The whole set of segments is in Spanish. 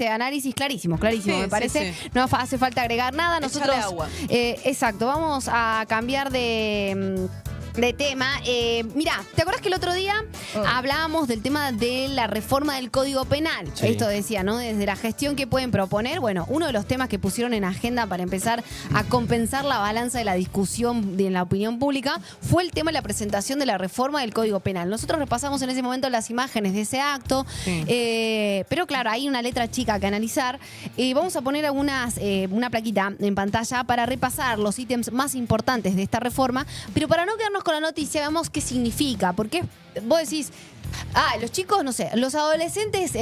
este análisis clarísimo, clarísimo, Sí, me parece. sí. No hace falta agregar nada. Nosotros, Échale agua. exacto, vamos a cambiar de tema. Mirá, ¿te acuerdas que el otro día hablábamos del tema de la reforma del Código Penal? Sí. Esto decía, ¿no? Desde la gestión que pueden proponer. Bueno, uno de los temas que pusieron en agenda para empezar a compensar la balanza de la discusión en la opinión pública fue el tema de la presentación de la reforma del Código Penal. Nosotros repasamos en ese momento las imágenes de ese acto, Sí. pero claro, hay una letra chica que analizar. Vamos a poner una plaquita en pantalla para repasar los ítems más importantes de esta reforma, pero para no quedarnos con la noticia, veamos qué significa. Porque vos decís, los chicos, no sé, los adolescentes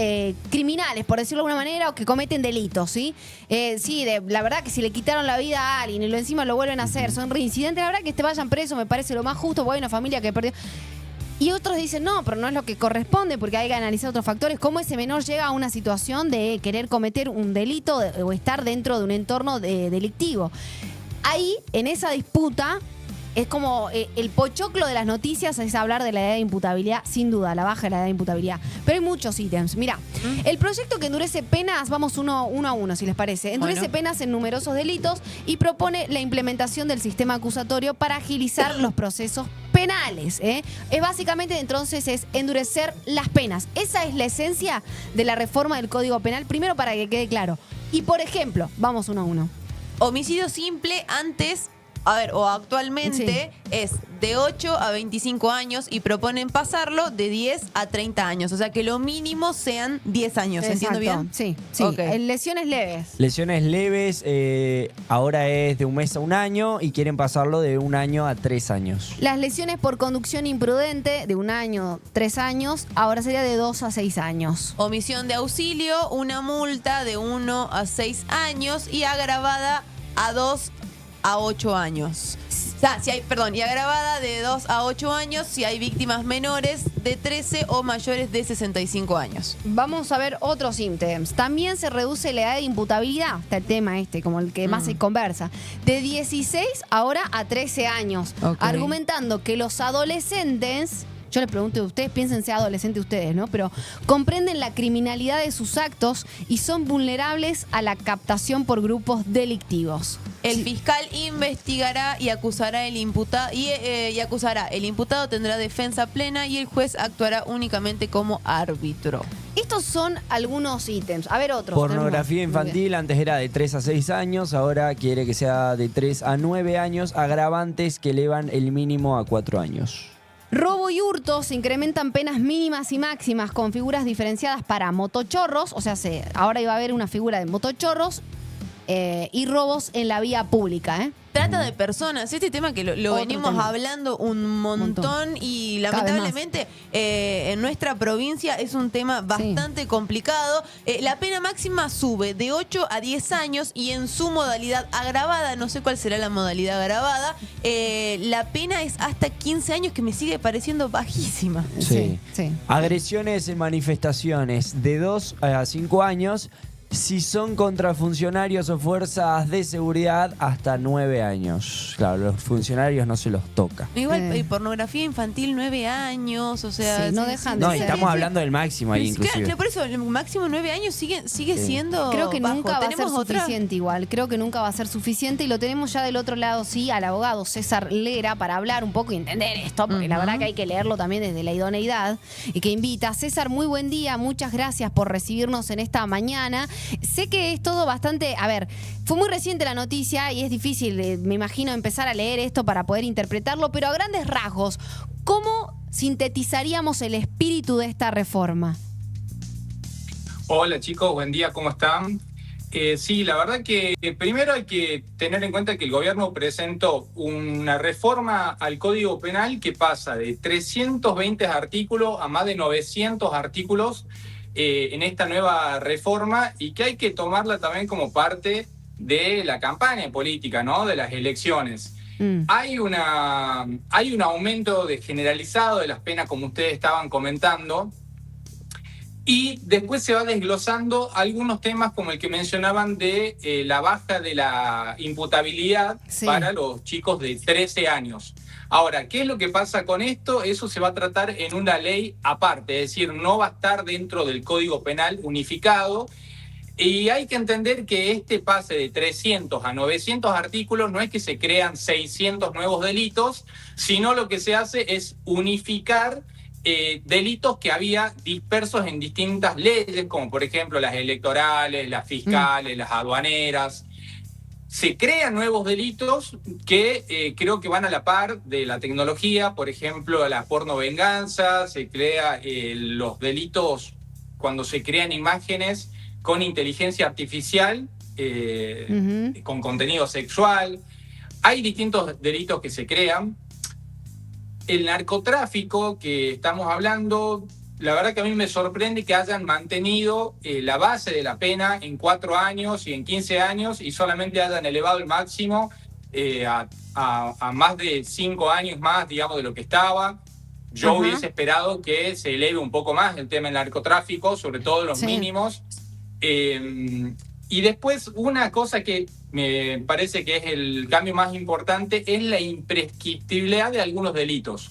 criminales, por decirlo de alguna manera, o que cometen delitos, ¿sí? Sí, la verdad que si le quitaron la vida a alguien y lo encima lo vuelven a hacer, son reincidentes, la verdad que vayan presos me parece lo más justo, porque hay una familia que perdió. Y otros dicen, no, pero no es lo que corresponde porque hay que analizar otros factores. ¿Cómo ese menor llega a una situación de querer cometer un delito o estar dentro de un entorno delictivo? Ahí, en esa disputa, es como el pochoclo de las noticias es hablar de la edad de imputabilidad, sin duda, la baja de la edad de imputabilidad. Pero hay muchos ítems. Mirá, el proyecto que endurece penas, vamos uno a uno, si les parece. Endurece penas en numerosos delitos y propone la implementación del sistema acusatorio para agilizar los procesos penales. Es básicamente, entonces, es endurecer las penas. Esa es la esencia de la reforma del Código Penal, primero para que quede claro. Y, por ejemplo, vamos uno a uno. Homicidio simple antes, o actualmente es de 8 a 25 años y proponen pasarlo de 10 a 30 años. O sea, que lo mínimo sean 10 años. ¿Entiendo bien? Sí, sí. Ok. Lesiones leves. Lesiones leves, ahora es de 1 mes a 1 año y quieren pasarlo de 1 año a 3 años. Las lesiones por conducción imprudente de 1 año, 3 años, ahora sería de 2 a 6 años. Omisión de auxilio, una multa de 1 a 6 años y agravada a 2 a 8 años. O sea, y agravada de 2 a 8 años si hay víctimas menores de 13 o mayores de 65 años. Vamos a ver otros ítems. También se reduce la edad de imputabilidad, está el tema como el que más se conversa, de 16 ahora a 13 años, argumentando que los adolescentes... Yo les pregunto a ustedes, piensen ser adolescentes ustedes, ¿no? Pero comprenden la criminalidad de sus actos y son vulnerables a la captación por grupos delictivos. El fiscal investigará y acusará el imputado y acusará. El imputado tendrá defensa plena y el juez actuará únicamente como árbitro. Estos son algunos ítems. A ver, otros. Pornografía infantil, antes era de 3 a 6 años, ahora quiere que sea de 3 a 9 años, agravantes que elevan el mínimo a 4 años. Robo y hurto, se incrementan penas mínimas y máximas con figuras diferenciadas para motochorros, o sea, ahora iba a haber una figura de motochorros y robos en la vía pública. Trata de personas, este tema que lo venimos hablando un montón y lamentablemente en nuestra provincia es un tema bastante complicado. La pena máxima sube de 8 a 10 años y en su modalidad agravada, no sé cuál será la modalidad agravada, la pena es hasta 15 años, que me sigue pareciendo bajísima. Sí. Agresiones en manifestaciones de 2 a 5 años. Si son contra funcionarios o fuerzas de seguridad, hasta 9 años. Claro, los funcionarios no se los toca. Igual pornografía infantil, 9 años, o sea... no dejan de No, ser. estamos hablando del máximo ahí, inclusive. Claro, por eso el máximo 9 años sigue siendo Creo que bajo. nunca va a ser ¿Tenemos otra? suficiente igual. Creo que nunca va a ser suficiente y lo tenemos ya del otro lado, sí, al abogado César Lera para hablar un poco y entender esto, porque la verdad que hay que leerlo también desde la idoneidad y que invita. César, muy buen día, muchas gracias por recibirnos en esta mañana. Sé que es todo bastante... A ver, fue muy reciente la noticia y es difícil, me imagino, empezar a leer esto para poder interpretarlo, pero a grandes rasgos, ¿cómo sintetizaríamos el espíritu de esta reforma? Hola chicos, buen día, ¿cómo están? Sí, la verdad que primero hay que tener en cuenta que el gobierno presentó una reforma al Código Penal que pasa de 320 artículos a más de 900 artículos en esta nueva reforma y que hay que tomarla también como parte de la campaña política, ¿no? De las elecciones. Hay un aumento generalizado de las penas, como ustedes estaban comentando, y después se va desglosando algunos temas como el que mencionaban de la baja de la imputabilidad para los chicos de 13 años. Ahora, ¿qué es lo que pasa con esto? Eso se va a tratar en una ley aparte, es decir, no va a estar dentro del Código Penal unificado. Y hay que entender que este pase de 300 a 900 artículos no es que se crean 600 nuevos delitos, sino lo que se hace es unificar delitos que había dispersos en distintas leyes, como por ejemplo las electorales, las fiscales, las aduaneras. Se crean nuevos delitos que creo que van a la par de la tecnología, por ejemplo, la pornovenganza, se crea los delitos cuando se crean imágenes con inteligencia artificial, con contenido sexual. Hay distintos delitos que se crean. El narcotráfico que estamos hablando, la verdad que a mí me sorprende que hayan mantenido la base de la pena en 4 años y en 15 años y solamente hayan elevado el máximo a más de 5 años más, digamos, de lo que estaba. Yo hubiese esperado que se eleve un poco más el tema del narcotráfico, sobre todo los mínimos. Y después una cosa que me parece que es el cambio más importante es la imprescriptibilidad de algunos delitos.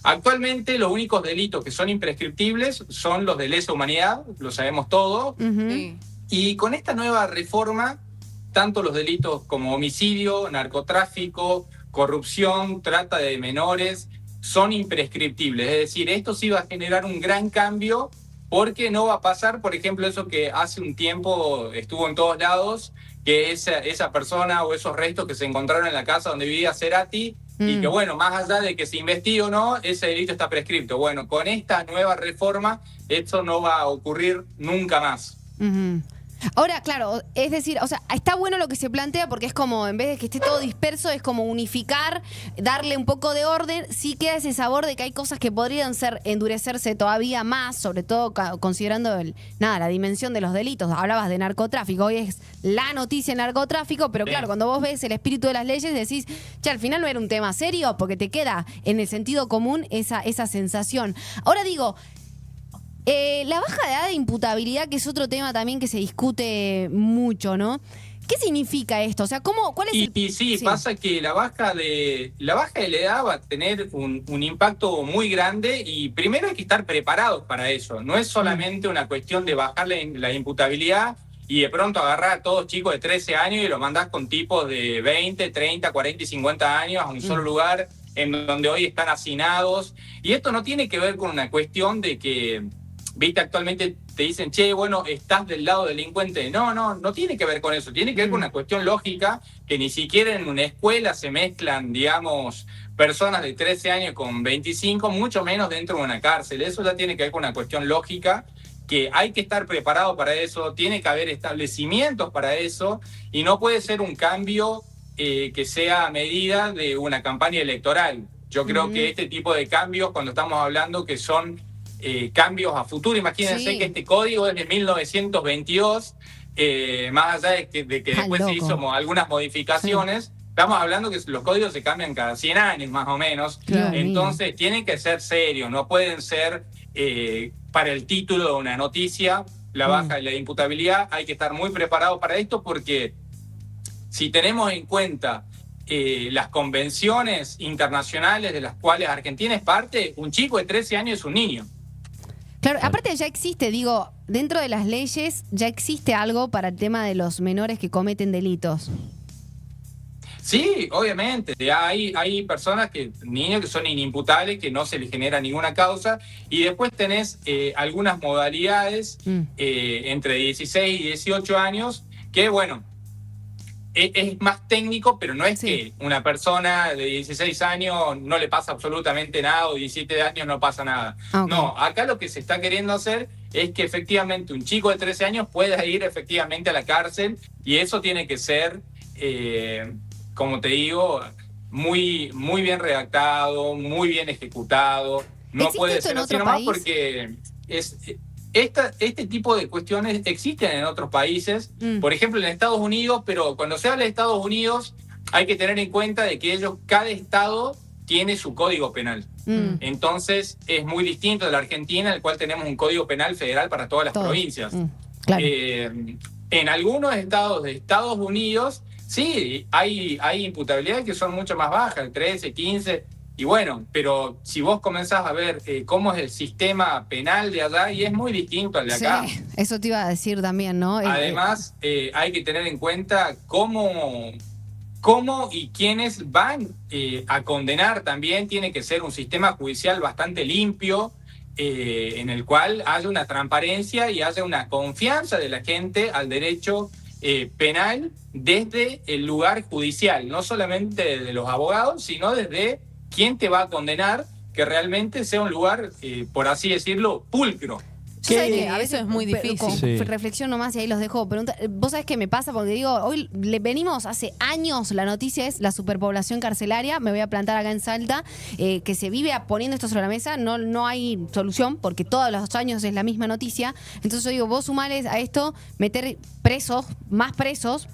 Actualmente los únicos delitos que son imprescriptibles son los de lesa humanidad, lo sabemos todos. Y con esta nueva reforma, tanto los delitos como homicidio, narcotráfico, corrupción, trata de menores, son imprescriptibles. Es decir, esto sí va a generar un gran cambio porque no va a pasar, por ejemplo, eso que hace un tiempo estuvo en todos lados, que esa persona o esos restos que se encontraron en la casa donde vivía Cerati, y que bueno, más allá de que se investigue o no, ese delito está prescripto. Bueno, con esta nueva reforma, esto no va a ocurrir nunca más. Ahora, claro, es decir, o sea, está bueno lo que se plantea porque es como, en vez de que esté todo disperso, es como unificar, darle un poco de orden. Sí queda ese sabor de que hay cosas que podrían endurecerse todavía más, sobre todo considerando la dimensión de los delitos. Hablabas de narcotráfico, hoy es la noticia narcotráfico, pero claro, cuando vos ves el espíritu de las leyes decís, che, al final no era un tema serio, porque te queda en el sentido común esa sensación. Ahora digo, la baja de edad de imputabilidad, que es otro tema también que se discute mucho, ¿no? ¿Qué significa esto? O sea, ¿cuál es sí, pasa que la baja de la edad va a tener un impacto muy grande y primero hay que estar preparados para eso. No es solamente una cuestión de bajar la imputabilidad y de pronto agarrar a todos chicos de 13 años y los mandás con tipos de 20, 30, 40 y 50 años a un solo lugar en donde hoy están hacinados. Y esto no tiene que ver con una cuestión de que... Viste, actualmente te dicen, che, bueno, estás del lado delincuente. No tiene que ver con eso. Tiene que ver con una cuestión lógica que ni siquiera en una escuela se mezclan, digamos, personas de 13 años con 25, mucho menos dentro de una cárcel. Eso ya tiene que ver con una cuestión lógica, que hay que estar preparado para eso, tiene que haber establecimientos para eso, y no puede ser un cambio que sea a medida de una campaña electoral. Yo creo que este tipo de cambios, cuando estamos hablando que son... cambios a futuro. Imagínense que este código es de 1922, más allá de que después se hizo algunas modificaciones, estamos hablando que los códigos se cambian cada 100 años más o menos. Entonces tienen que ser serios, no pueden ser para el título de una noticia, la baja de la imputabilidad. Hay que estar muy preparados para esto porque si tenemos en cuenta las convenciones internacionales de las cuales Argentina es parte, un chico de 13 años es un niño. Claro, aparte ya existe, digo, dentro de las leyes ya existe algo para el tema de los menores que cometen delitos. Sí, obviamente. Hay personas, niños que son inimputables, que no se les genera ninguna causa, y después tenés algunas modalidades entre 16 y 18 años que, bueno, es más técnico, pero no es que una persona de 16 años no le pasa absolutamente nada o 17 años no pasa nada. No, acá lo que se está queriendo hacer es que efectivamente un chico de 13 años pueda ir efectivamente a la cárcel, y eso tiene que ser, como te digo, muy, muy bien redactado, muy bien ejecutado. No puede ser así nomás porque este tipo de cuestiones existen en otros países, por ejemplo en Estados Unidos, pero cuando se habla de Estados Unidos hay que tener en cuenta de que cada estado tiene su código penal. Entonces es muy distinto de la Argentina, en el cual tenemos un código penal federal para todas las provincias. Claro. En algunos estados de Estados Unidos sí hay imputabilidades que son mucho más bajas, 13, 15, Y bueno, pero si vos comenzás a ver cómo es el sistema penal de allá, y es muy distinto al de acá. Sí, eso te iba a decir también, ¿no? Además, hay que tener en cuenta cómo y quiénes van a condenar también. Tiene que ser un sistema judicial bastante limpio, en el cual haya una transparencia y haya una confianza de la gente al derecho penal desde el lugar judicial, no solamente desde los abogados, sino desde quién te va a condenar, que realmente sea un lugar, por así decirlo, pulcro. A veces es muy difícil. Sí. Reflexiono más y ahí los dejo. Vos sabés qué me pasa, porque digo, hoy venimos hace años, la noticia es la superpoblación carcelaria, me voy a plantar acá en Salta, que se vive poniendo esto sobre la mesa, no hay solución, porque todos los años es la misma noticia. Entonces yo digo, vos sumales a esto, meter presos, más presos,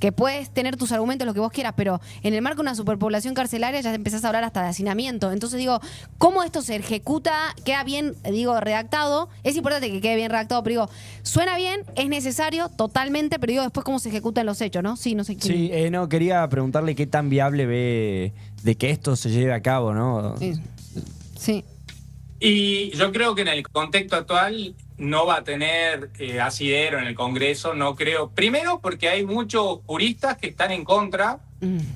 que puedes tener tus argumentos, lo que vos quieras, pero en el marco de una superpoblación carcelaria ya empezás a hablar hasta de hacinamiento. Entonces digo, ¿cómo esto se ejecuta? Queda bien, redactado. Es importante que quede bien redactado, pero digo, suena bien, es necesario, totalmente, pero digo, después cómo se ejecutan los hechos, ¿no? Sí, no sé quién. Sí, no, quería preguntarle qué tan viable ve de que esto se lleve a cabo, ¿no? Sí. Y yo creo que en el contexto actual no va a tener asidero en el Congreso, no creo. Primero porque hay muchos juristas que están en contra,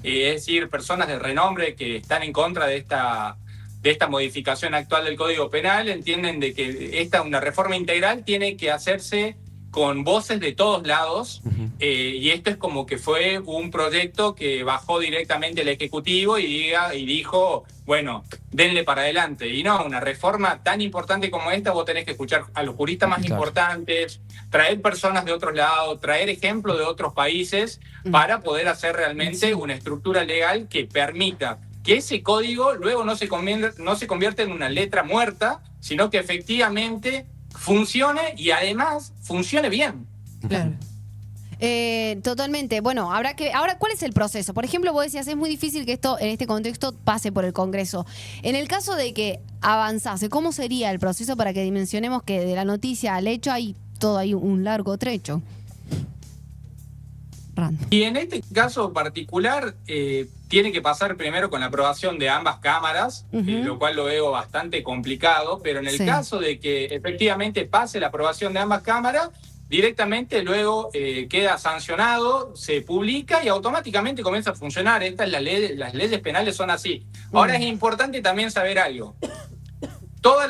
es decir, personas de renombre que están en contra de esta modificación actual del Código Penal, entienden de que una reforma integral tiene que hacerse con voces de todos lados, y esto es como que fue un proyecto que bajó directamente el Ejecutivo y dijo, bueno, denle para adelante. Y no, una reforma tan importante como esta, vos tenés que escuchar a los juristas más importantes, traer personas de otros lados, traer ejemplos de otros países para poder hacer realmente una estructura legal que permita que ese código luego no se convierta en una letra muerta, sino que efectivamente funcione y además funcione bien. Claro. Totalmente. Bueno, ahora, ¿cuál es el proceso? Por ejemplo, vos decías, es muy difícil que esto, en este contexto, pase por el Congreso. En el caso de que avanzase, ¿cómo sería el proceso para que dimensionemos que de la noticia al hecho hay un largo trecho? Y en este caso particular, tiene que pasar primero con la aprobación de ambas cámaras, lo cual lo veo bastante complicado, pero en el caso de que efectivamente pase la aprobación de ambas cámaras, directamente luego queda sancionado, se publica y automáticamente comienza a funcionar. Las leyes penales son así. Ahora es importante también saber algo. Todas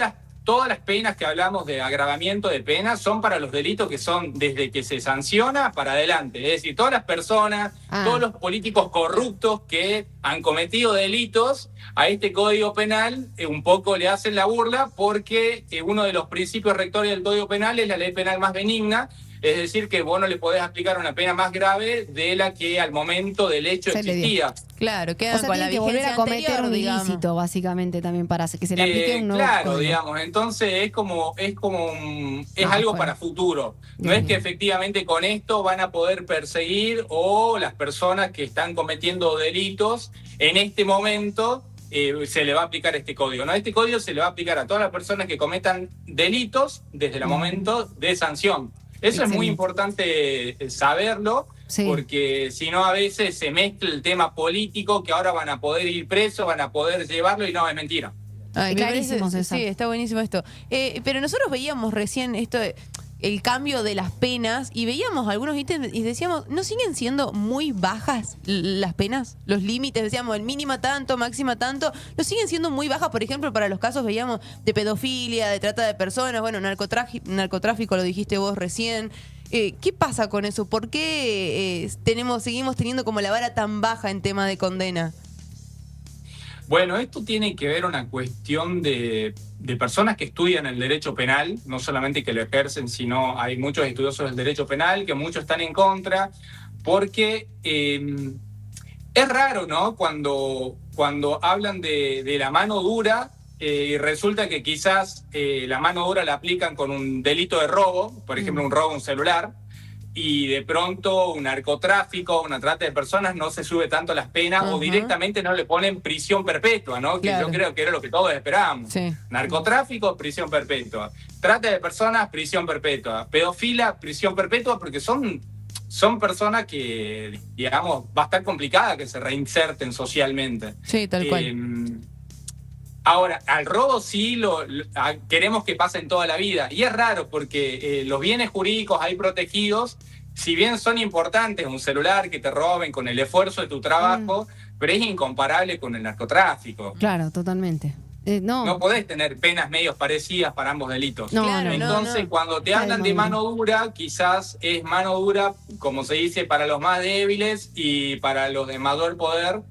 las penas que hablamos de agravamiento de penas son para los delitos que son desde que se sanciona para adelante. Es decir, todas las personas, todos los políticos corruptos que han cometido delitos, a este Código Penal un poco le hacen la burla porque uno de los principios rectores del Código Penal es la ley penal más benigna. Es decir, que vos no le podés aplicar una pena más grave de la que al momento del hecho existía. Claro, quedan con la que volver a cometer anterior, un ilícito, básicamente, también para que se le aplique un nuevo claro, código. digamos, entonces es algo para futuro. No es que efectivamente con esto van a poder perseguir o las personas que están cometiendo delitos en este momento se le va a aplicar este código. No, este código se le va a aplicar a todas las personas que cometan delitos desde el momento de sanción. Eso es muy importante saberlo, porque si no a veces se mezcla el tema político, que ahora van a poder ir presos, van a poder llevarlo, y no, es mentira. Clarísimo, sí, está buenísimo esto. Pero nosotros veíamos recién esto el cambio de las penas y veíamos algunos ítems y decíamos, ¿no siguen siendo muy bajas las penas? Los límites, decíamos, el mínima tanto, máxima tanto, ¿no siguen siendo muy bajas? Por ejemplo, para los casos, veíamos, de pedofilia, de trata de personas, bueno, narcotráfico, lo dijiste vos recién. ¿Qué pasa con eso? ¿Por qué seguimos teniendo como la vara tan baja en tema de condena? Bueno, esto tiene que ver una cuestión de personas que estudian el derecho penal, no solamente que lo ejercen, sino hay muchos estudiosos del derecho penal, que muchos están en contra, porque es raro, ¿no? Cuando hablan de la mano dura, y resulta que quizás la mano dura la aplican con un delito de robo, por ejemplo, un robo a un celular, y de pronto un narcotráfico, una trata de personas, no se sube tanto las penas o directamente no le ponen prisión perpetua, ¿no? Que yo creo que era lo que todos esperábamos. Sí. Narcotráfico, prisión perpetua. Trata de personas, prisión perpetua. Pedofilia, prisión perpetua, porque son personas que, digamos, va a estar complicada que se reinserten socialmente. Sí, tal cual. Ahora, al robo sí queremos que pase en toda la vida. Y es raro porque los bienes jurídicos hay protegidos, si bien son importantes, un celular que te roben con el esfuerzo de tu trabajo, pero es incomparable con el narcotráfico. Claro, totalmente. No podés tener penas medios parecidas para ambos delitos. No, Claro, Entonces, cuando te hablan de mano dura, quizás es mano dura, como se dice, para los más débiles y para los de mayor poder,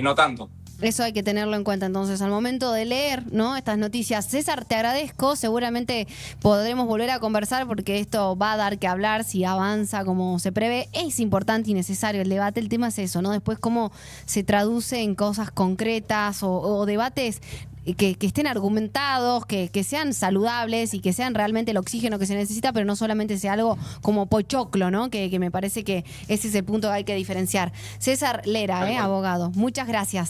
no tanto. Eso hay que tenerlo en cuenta entonces al momento de leer, ¿no?, estas noticias. César, te agradezco. Seguramente podremos volver a conversar porque esto va a dar que hablar si avanza como se prevé. Es importante y necesario el debate. El tema es eso, ¿no? Después cómo se traduce en cosas concretas o debates que estén argumentados, que sean saludables y que sean realmente el oxígeno que se necesita, pero no solamente sea algo como pochoclo, ¿no? Que me parece que ese es el punto que hay que diferenciar. César Lera, abogado. Muchas gracias.